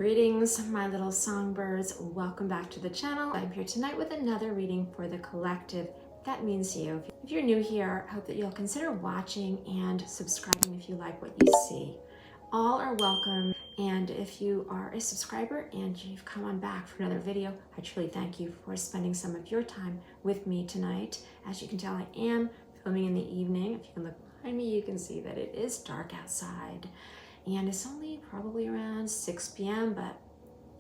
Greetings, my little songbirds. Welcome back to the channel. I'm here tonight with another reading for the collective. That means you. If you're new here, I hope that you'll consider watching and subscribing if you like what you see. All are welcome, and if you are a subscriber and you've come on back for another video, I truly thank you for spending some of your time with me tonight. As you can tell, I am filming in the evening. If you can look behind me, you can see that it is dark outside. And it's only probably around 6 p.m., but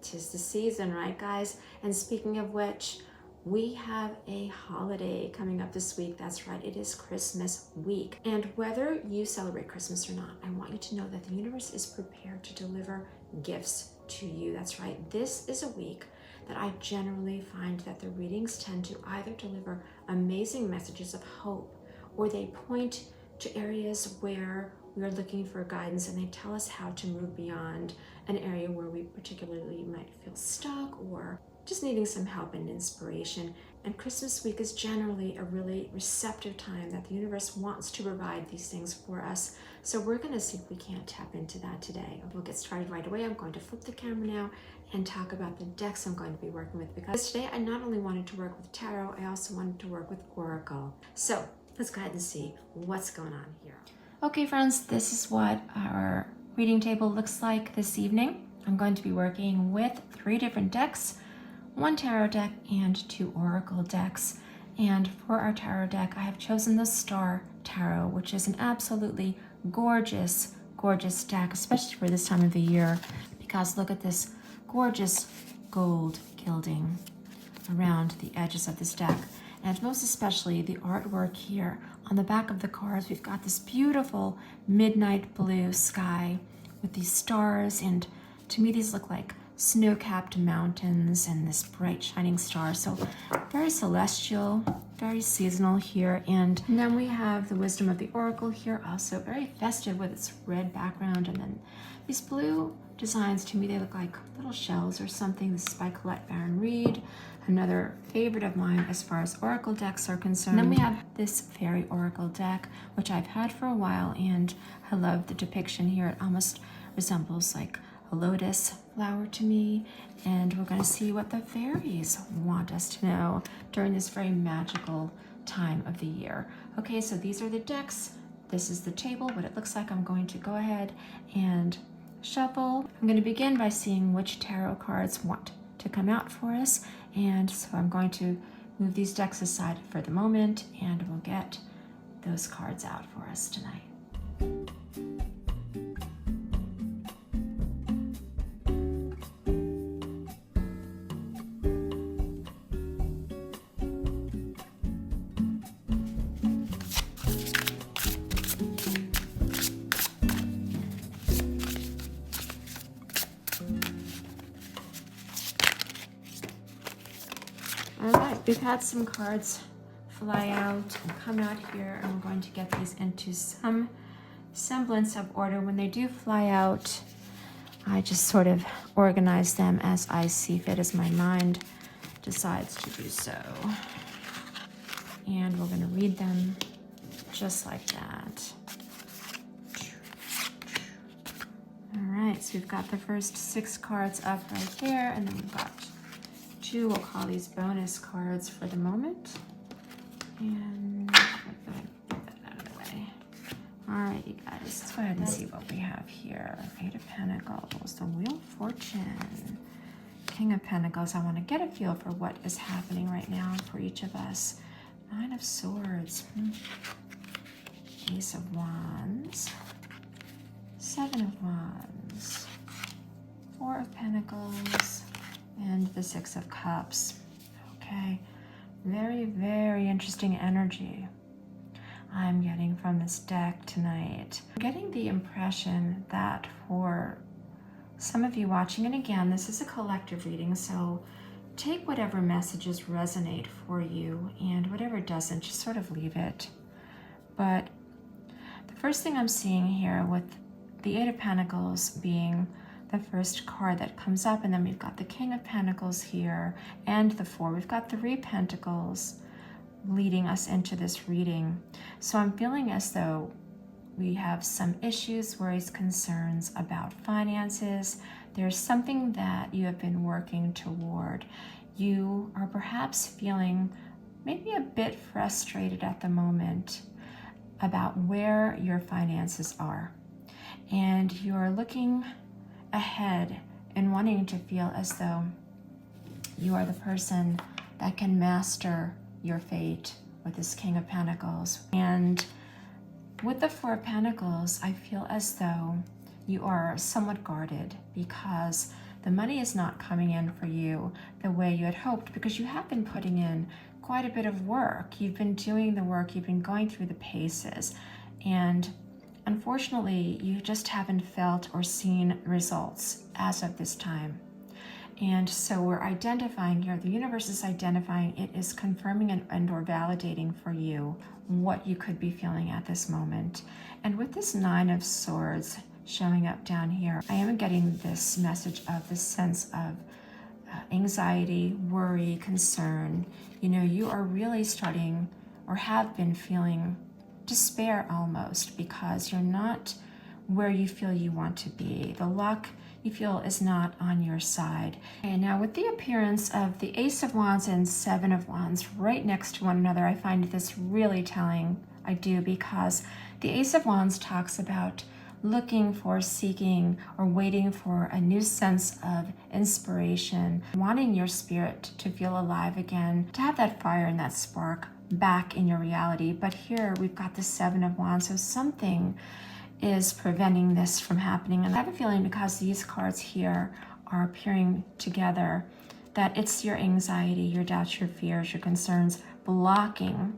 'tis the season, right, guys? And speaking of which, we have a holiday coming up this week. That's right, it is Christmas week. And whether you celebrate Christmas or not, I want you to know that the universe is prepared to deliver gifts to you. That's right, this is a week that I generally find that the readings tend to either deliver amazing messages of hope, or they point to areas where we are looking for guidance, and they tell us how to move beyond an area where we particularly might feel stuck or just needing some help and inspiration. And Christmas week is generally a really receptive time that the universe wants to provide these things for us. So we're going to see if we can't tap into that today. We'll get started right away. I'm going to flip the camera now and talk about the decks I'm going to be working with, because today I not only wanted to work with tarot, I also wanted to work with oracle. So let's go ahead and see what's going on here. Okay, friends, this is what our reading table looks like this evening. I'm going to be working with 3 different decks, 1 tarot deck and 2 oracle decks. And for our tarot deck, I have chosen the Star Tarot, which is an absolutely gorgeous, gorgeous deck, especially for this time of the year, because look at this gorgeous gold gilding around the edges of this deck. And most especially the artwork here on the back of the cards. We've got this beautiful midnight blue sky with these stars, and to me these look like snow-capped mountains and this bright shining star. So very celestial, very seasonal here. And then we have the Wisdom of the Oracle here, also very festive with its red background, and then these blue designs. To me they look like little shells or something. This is by Colette Baron Reid, another favorite of mine as far as oracle decks are concerned. And then we have this fairy oracle deck, which I've had for a while, and I love the depiction here. It almost resembles like a lotus flower to me, and we're going to see what the fairies want us to know during this very magical time of the year. Okay, so these are the decks. This is the table, what it looks like. I'm going to go ahead and shuffle. I'm going to begin by seeing which tarot cards want to come out for us, and so I'm going to move these decks aside for the moment, and we'll get those cards out for us tonight. We've had some cards fly out and come out here, and we're going to get these into some semblance of order. When they do fly out, I just sort of organize them as I see fit, as my mind decides to do so. And we're going to read them just like that. All right, so we've got the first 6 cards up right there, and then we've got 2, we'll call these bonus cards for the moment. And get that out of the way. All right, you guys, let's go ahead and see what we have here. 8 of Pentacles, the Wheel of Fortune, King of Pentacles. I want to get a feel for what is happening right now for each of us. 9 of Swords, Ace of Wands, 7 of Wands, 4 of Pentacles, and the 6 of Cups. Okay, very, very interesting energy I'm getting from this deck tonight. I'm getting the impression that for some of you watching, and again, this is a collective reading, so take whatever messages resonate for you, and whatever doesn't, just sort of leave it. But the first thing I'm seeing here, with the 8 of Pentacles being the first card that comes up, and then we've got the King of Pentacles here and the 4. We've got 3 Pentacles leading us into this reading. So I'm feeling as though we have some issues, worries, concerns about finances. There's something that you have been working toward. You are perhaps feeling maybe a bit frustrated at the moment about where your finances are. And you're looking ahead and wanting to feel as though you are the person that can master your fate with this King of Pentacles. And with the Four of Pentacles, I feel as though you are somewhat guarded because the money is not coming in for you the way you had hoped, because you have been putting in quite a bit of work. You've been doing the work, you've been going through the paces, and unfortunately, you just haven't felt or seen results as of this time. And so we're identifying here, the universe is identifying, it is confirming and or validating for you what you could be feeling at this moment. And with this Nine of Swords showing up down here, I am getting this message of this sense of anxiety, worry, concern. You know, you are really starting or have been feeling despair almost because you're not where you feel you want to be. The luck you feel is not on your side. And now with the appearance of the Ace of Wands and Seven of Wands right next to one another, I find this really telling. I do, because the Ace of Wands talks about looking for, seeking, or waiting for a new sense of inspiration, wanting your spirit to feel alive again, to have that fire and that spark back in your reality. But here we've got the Seven of Wands, so something is preventing this from happening. And I have a feeling, because these cards here are appearing together, that it's your anxiety, your doubts, your fears, your concerns blocking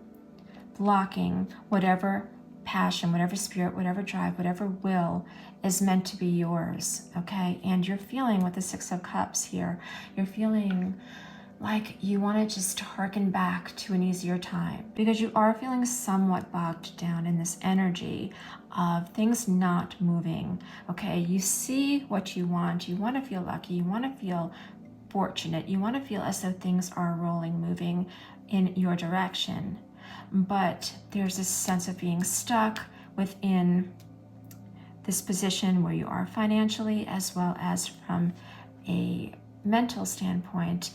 whatever passion, whatever spirit, whatever drive, whatever will is meant to be yours, okay? And you're feeling with the Six of Cups here, you're feeling like you want to just harken back to an easier time, because you are feeling somewhat bogged down in this energy of things not moving, okay? You see what you want to feel lucky, you want to feel fortunate, you want to feel as though things are rolling, moving in your direction, but there's this sense of being stuck within this position where you are financially, as well as from a mental standpoint.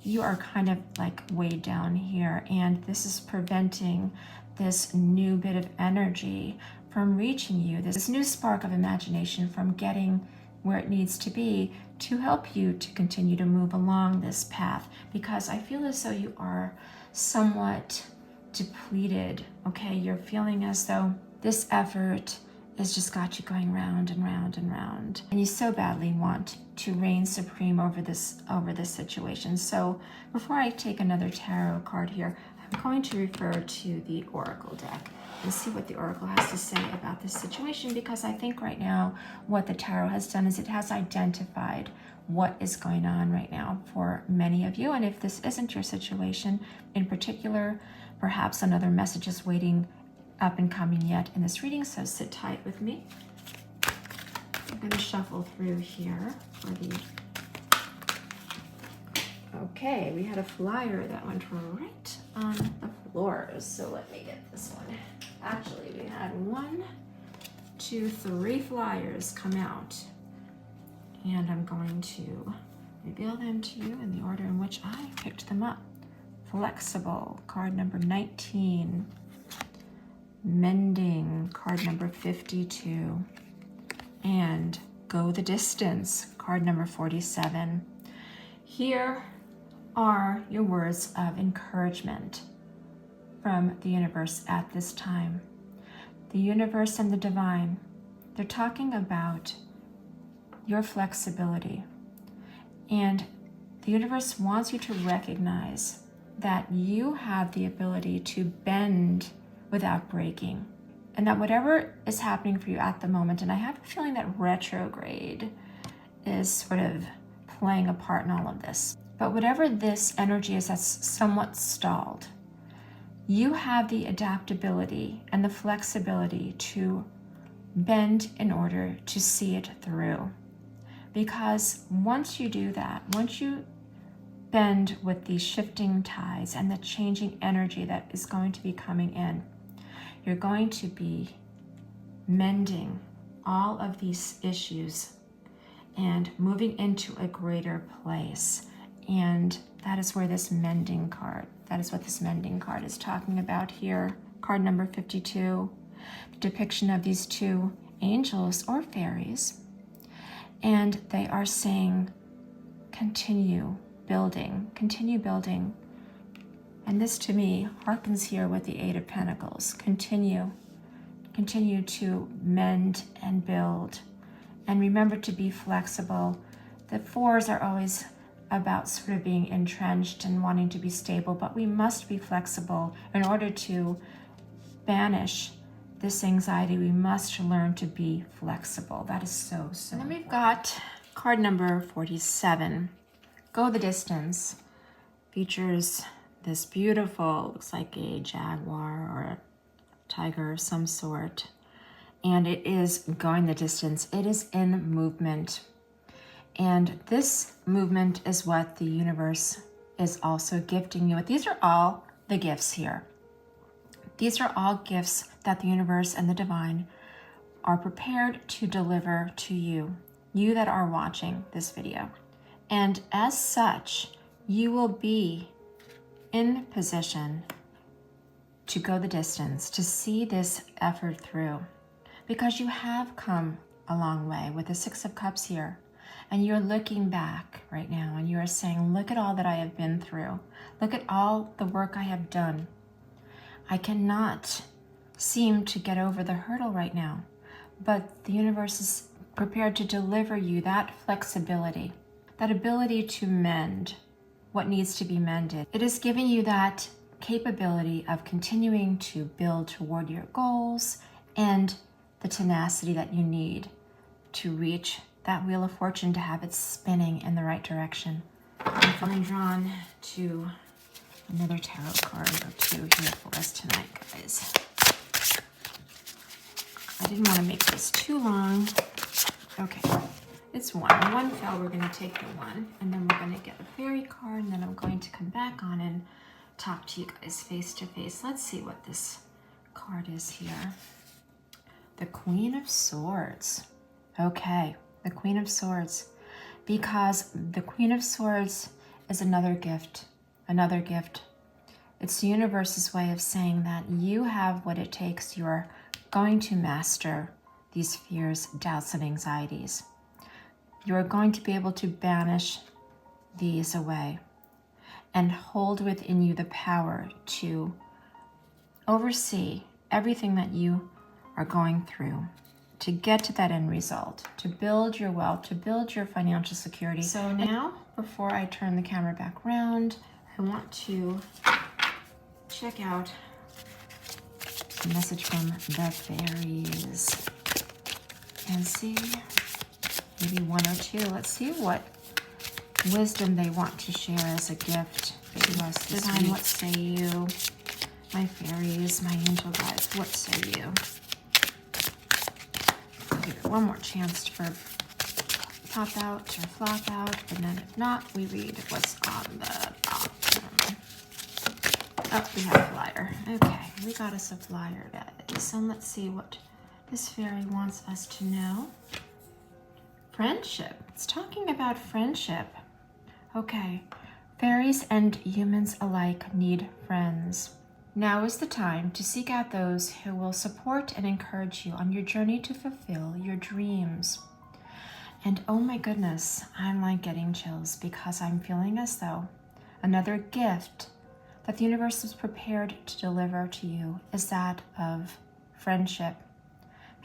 You are kind of like weighed down here, and this is preventing this new bit of energy from reaching you, this new spark of imagination from getting where it needs to be to help you to continue to move along this path, because I feel as though you are somewhat depleted, okay? You're feeling as though this effort has just got you going round and round and round, and you so badly want to reign supreme over this situation. So before I take another tarot card here, I'm going to refer to the Oracle deck and see what the Oracle has to say about this situation, because I think right now what the tarot has done is it has identified what is going on right now for many of you. And if this isn't your situation in particular, perhaps another message is waiting up and coming yet in this reading, so sit tight with me. I'm going to shuffle through here for the... Okay, we had a flyer that went right on the floor, so let me get this one. Actually, we had 1, 2, 3 flyers come out, and I'm going to reveal them to you in the order in which I picked them up. Flexible, card number 19. Mending, card number 52, and Go the Distance, card number 47. Here are your words of encouragement from the universe at this time. The universe and the divine, they're talking about your flexibility, and the universe wants you to recognize that you have the ability to bend without breaking, and that whatever is happening for you at the moment, and I have a feeling that retrograde is sort of playing a part in all of this, but whatever this energy is that's somewhat stalled, you have the adaptability and the flexibility to bend in order to see it through. Because once you do that, once you bend with the shifting tides and the changing energy that is going to be coming in, you're going to be mending all of these issues and moving into a greater place. And that is where this mending card, that is what this mending card is talking about here. Card number 52, the depiction of these two angels or fairies. And they are saying, continue building, continue building. And this to me harkens here with the Eight of Pentacles. Continue to mend and build. And remember to be flexible. The fours are always about sort of being entrenched and wanting to be stable, but we must be flexible in order to banish this anxiety. We must learn to be flexible. That is so. And then we've got card number 47, Go the Distance. Features this beautiful, looks like a jaguar or a tiger of some sort. And it is going the distance. It is in movement. And this movement is what the universe is also gifting you with. These are all the gifts here. These are all gifts that the universe and the divine are prepared to deliver to you, you that are watching this video. And as such, you will be in position to go the distance, to see this effort through, because you have come a long way with the Six of Cups here. And you're looking back right now and you are saying, look at all that I have been through. Look at all the work I have done. I cannot seem to get over the hurdle right now, but the universe is prepared to deliver you that flexibility, that ability to mend what needs to be mended. It is giving you that capability of continuing to build toward your goals and the tenacity that you need to reach that Wheel of Fortune, to have it spinning in the right direction. I'm feeling drawn to another tarot card or two here for us tonight, guys. I didn't want to make this too long. Okay, it's one. One fell, we're going to take the one, and then we're going to get a fairy card, and then I'm going to come back on and talk to you guys face to face. Let's see what this card is here. The Queen of Swords. Okay, the Queen of Swords. Because the Queen of Swords is another gift. Another gift. It's the universe's way of saying that you have what it takes. You are going to master these fears, doubts, and anxieties. You are going to be able to banish these away and hold within you the power to oversee everything that you are going through, to get to that end result, to build your wealth, to build your financial security. So now, before I turn the camera back around, I want to check out a message from the fairies and see maybe one or two. Let's see what wisdom they want to share as a gift to us this week. What say you? My fairies, my angel guides, what say you? I'll give it one more chance for pop out or flop out, and then if not, we read what's on the top. Oh, we have a flyer. Okay, we got us a flyer, guys. So let's see what this fairy wants us to know. Friendship. It's talking about friendship. Okay. Fairies and humans alike need friends. Now is the time to seek out those who will support and encourage you on your journey to fulfill your dreams. And oh my goodness, I'm like getting chills because I'm feeling as though another gift that the universe is prepared to deliver to you is that of friendship.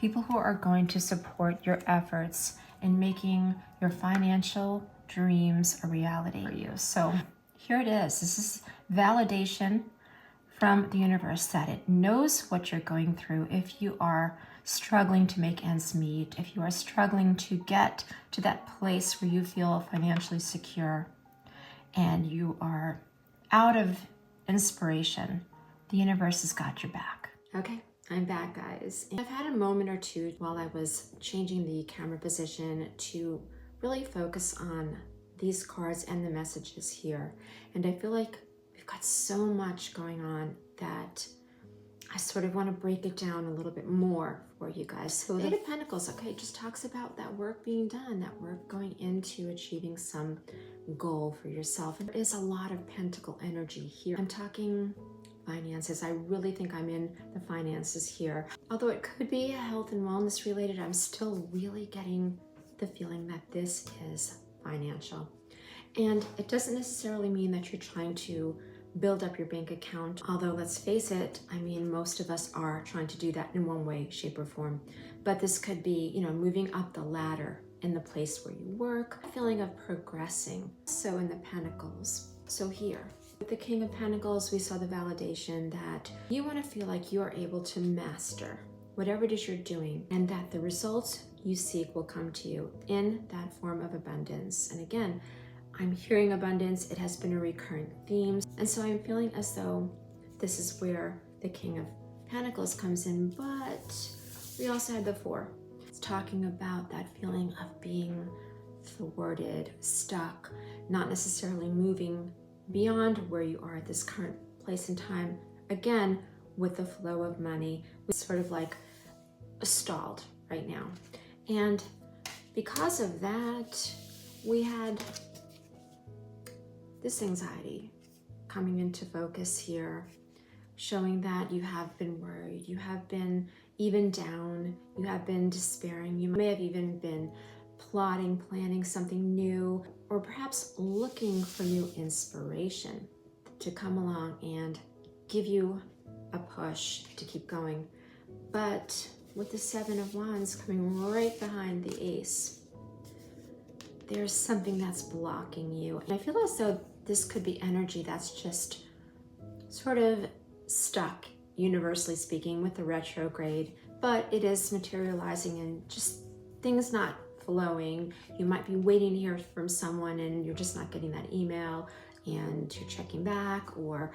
People who are going to support your efforts in making your financial dreams a reality for you. So here it is. This is validation from the universe that it knows what you're going through. If you are struggling to make ends meet, if you are struggling to get to that place where you feel financially secure and you are out of inspiration, the universe has got your back. Okay, I'm back, guys. And I've had a moment or two while I was changing the camera position to really focus on these cards and the messages here. And I feel like we've got so much going on that I sort of want to break it down a little bit more for you guys. So the Eight of Pentacles, okay, just talks about that work being done, that work going into achieving some goal for yourself. There is a lot of Pentacle energy here. I'm talking finances. I really think I'm in the finances here. Although it could be health and wellness related, I'm still really getting the feeling that this is financial. And it doesn't necessarily mean that you're trying to build up your bank account. Although let's face it, I mean, most of us are trying to do that in one way, shape, or form. But this could be, moving up the ladder in the place where you work, a feeling of progressing. So in the Pentacles, so here, with the King of Pentacles, we saw the validation that you want to feel like you're able to master whatever it is you're doing, and that the results you seek will come to you in that form of abundance. And again, I'm hearing abundance. It has been a recurring theme. And so I'm feeling as though this is where the King of Pentacles comes in, but we also had the Four. It's talking about that feeling of being thwarted, stuck, not necessarily moving beyond where you are at this current place in time. Again, with the flow of money, it's sort of like stalled right now. And because of that, we had this anxiety coming into focus here, showing that you have been worried, you have been even down, you have been despairing, you may have even been plotting, planning something new, or perhaps looking for new inspiration to come along and give you a push to keep going. But with the Seven of Wands coming right behind the Ace, there's something that's blocking you. And I feel as though this could be energy that's just sort of stuck, universally speaking, with the retrograde, but it is materializing and just things not flowing. You might be waiting to hear from someone and you're just not getting that email and you're checking back, or,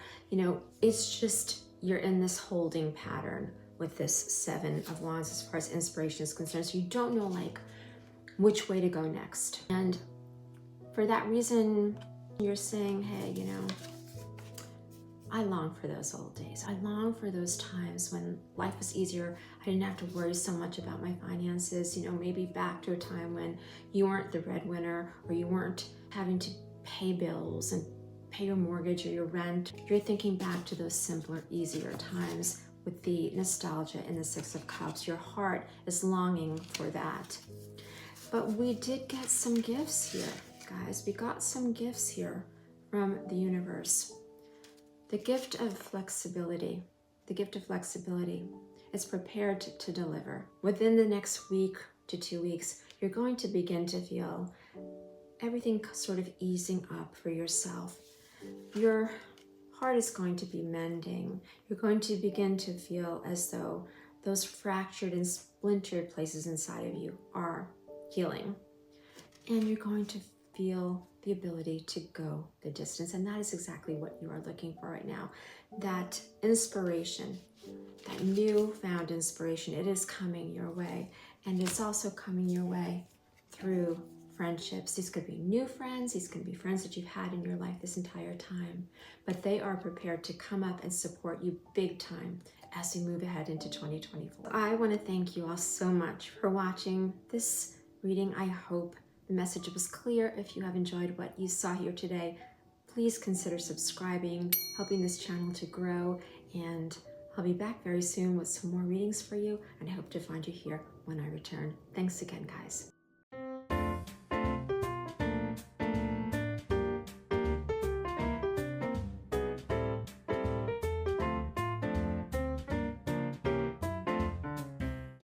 it's just you're in this holding pattern with this Seven of Wands as far as inspiration is concerned. So you don't know which way to go next. And for that reason, you're saying, hey, I long for those old days. I long for those times when life was easier. I didn't have to worry so much about my finances, maybe back to a time when you weren't the breadwinner, or you weren't having to pay bills and pay your mortgage or your rent. You're thinking back to those simpler, easier times with the nostalgia in the Six of Cups. Your heart is longing for that. But we did get some gifts here, guys. We got some gifts here from the universe. The gift of flexibility. The gift of flexibility is prepared to deliver. Within the next week to 2 weeks, you're going to begin to feel everything sort of easing up for yourself. Your heart is going to be mending. You're going to begin to feel as though those fractured and splintered places inside of you are healing. And you're going to feel the ability to go the distance. And that is exactly what you are looking for right now. That inspiration, that newfound inspiration, it is coming your way. And it's also coming your way through friendships. These could be new friends. These could be friends that you've had in your life this entire time. But they are prepared to come up and support you big time as we move ahead into 2024. I want to thank you all so much for watching this reading. I hope the message was clear. If you have enjoyed what you saw here today, please consider subscribing, helping this channel to grow, and I'll be back very soon with some more readings for you, and I hope to find you here when I return. Thanks again, guys.